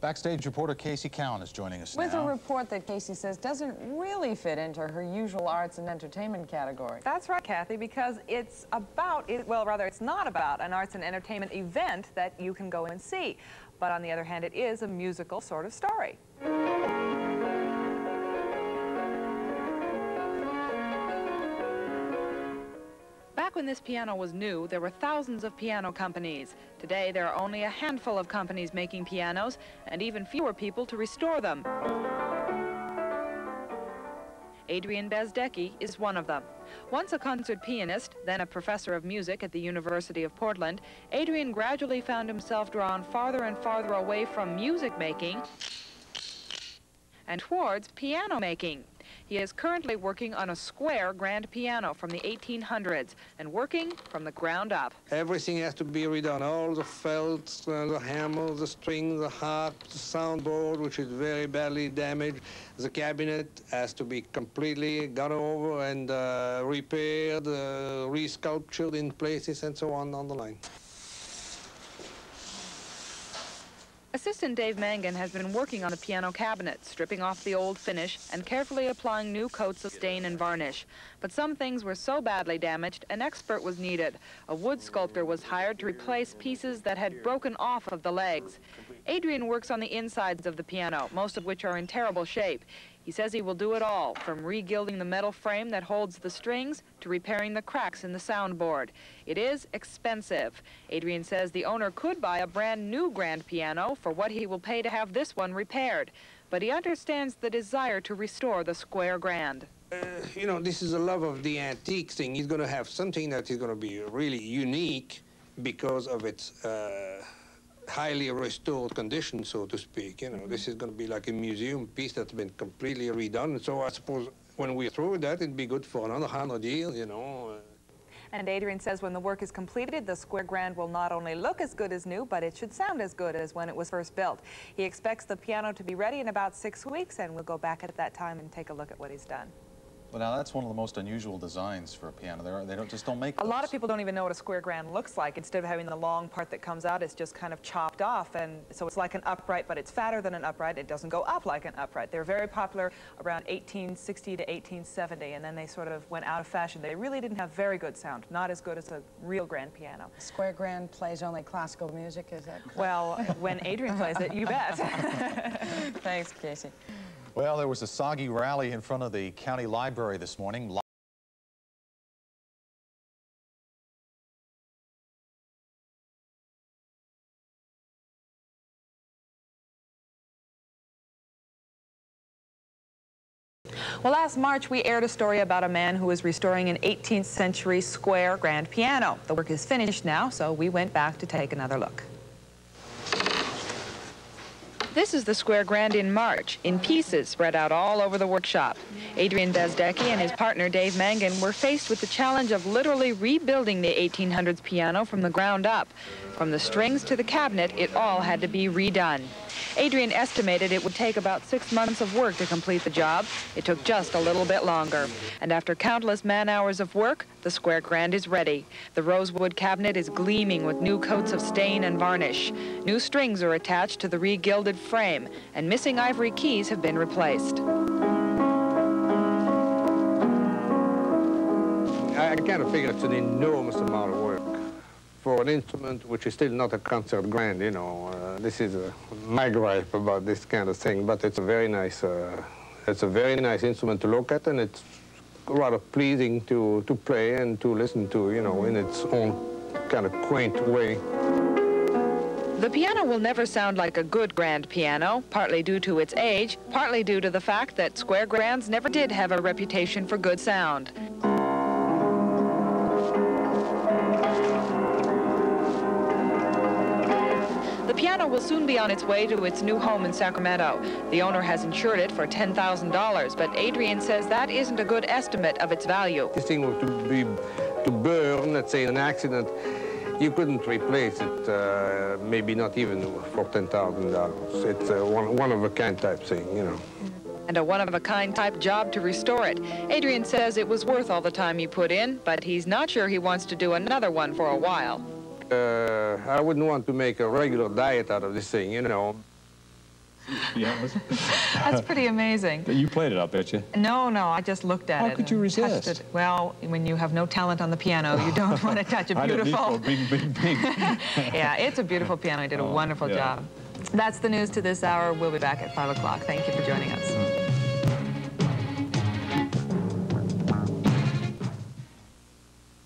Backstage reporter K.C.Cowan is joining us now. With a report that Casey says doesn't really fit into her usual arts and entertainment category. That's right, Kathy, because it's about, well, rather, it's not about an arts and entertainment event that you can go and see. But on the other hand, it is a musical sort of story. Back when this piano was new, there were thousands of piano companies. Today, there are only a handful of companies making pianos, and even fewer people to restore them. Adrien Bezdechi is one of them. Once a concert pianist, then a professor of music at the University of Portland, Adrien gradually found himself drawn farther and farther away from music making and towards piano making. He is currently working on a square grand piano from the 1800s and working from the ground up. Everything has to be redone, all the felts, the hammers, the strings, the harp, the soundboard, which is very badly damaged. The cabinet has to be completely gone over and repaired, resculptured in places, and so on the line. Assistant Dave Mangan has been working on the piano cabinet, stripping off the old finish and carefully applying new coats of stain and varnish. But some things were so badly damaged, an expert was needed. A wood sculptor was hired to replace pieces that had broken off of the legs. Adrien works on the insides of the piano, most of which are in terrible shape. He says he will do it all, from re-gilding the metal frame that holds the strings to repairing the cracks in the soundboard. It is expensive. Adrien says the owner could buy a brand new grand piano for what he will pay to have this one repaired. But he understands the desire to restore the square grand. You know, this is a love of the antique thing. He's going to have something that is going to be really unique because of its highly restored condition, so to speak. You know, this is going to be like a museum piece that's been completely redone. So I suppose when we're through with that, it'd be good for another 100 years, you know. And Adrien says when the work is completed, the square grand will not only look as good as new, but it should sound as good as when it was first built. He expects the piano to be ready in about 6 weeks, and we'll go back at that time and take a look at what he's done. Well, now that's one of the most unusual designs for a piano. They just don't make those. A lot of people don't even know what a square grand looks like. Instead of having the long part that comes out, it's just kind of chopped off, and so it's like an upright, but it's fatter than an upright. It doesn't go up like an upright. They're very popular around 1860 to 1870, and then they sort of went out of fashion. They really didn't have very good sound, not as good as a real grand piano. Square grand plays only classical music, is that correct? Well, when Adrien plays it, you bet. Thanks, Casey. Well, there was a soggy rally in front of the county library this morning. Well, last March, we aired a story about a man who was restoring an 18th century square grand piano. The work is finished now, so we went back to take another look. This is the square grand in March, in pieces spread out all over the workshop. Adrien Bezdechi and his partner Dave Mangan were faced with the challenge of literally rebuilding the 1800s piano from the ground up. From the strings to the cabinet, it all had to be redone. Adrien estimated it would take about 6 months of work to complete the job. It took just a little bit longer. And after countless man-hours of work, the square grand is ready. The rosewood cabinet is gleaming with new coats of stain and varnish. New strings are attached to the re-gilded frame, and missing ivory keys have been replaced. I kind of figure it's an enormous amount of work for an instrument which is still not a concert grand, you know. This is my gripe about this kind of thing, but it's a very nice instrument to look at, and it's rather pleasing to play and to listen to, you know, in its own kind of quaint way. The piano will never sound like a good grand piano, partly due to its age, partly due to the fact that square grands never did have a reputation for good sound. The piano will soon be on its way to its new home in Sacramento. The owner has insured it for $10,000, but Adrien says that isn't a good estimate of its value. This thing were to burn, let's say in an accident, you couldn't replace it, maybe not even for $10,000. It's a one-of-a-kind type thing, you know. And a one-of-a-kind type job to restore it. Adrien says it was worth all the time he put in, but he's not sure he wants to do another one for a while. I wouldn't want to make a regular diet out of this thing, you know. pianos. That's pretty amazing. But you played it, I bet you. No, I just looked at it. How could you and touched resist? it. Well, when you have no talent on the piano, you don't want to touch a beautiful... I didn't need for bing, bing, bing. Yeah, it's a beautiful piano. He did a wonderful job. That's the news to this hour. We'll be back at 5 o'clock. Thank you for joining us.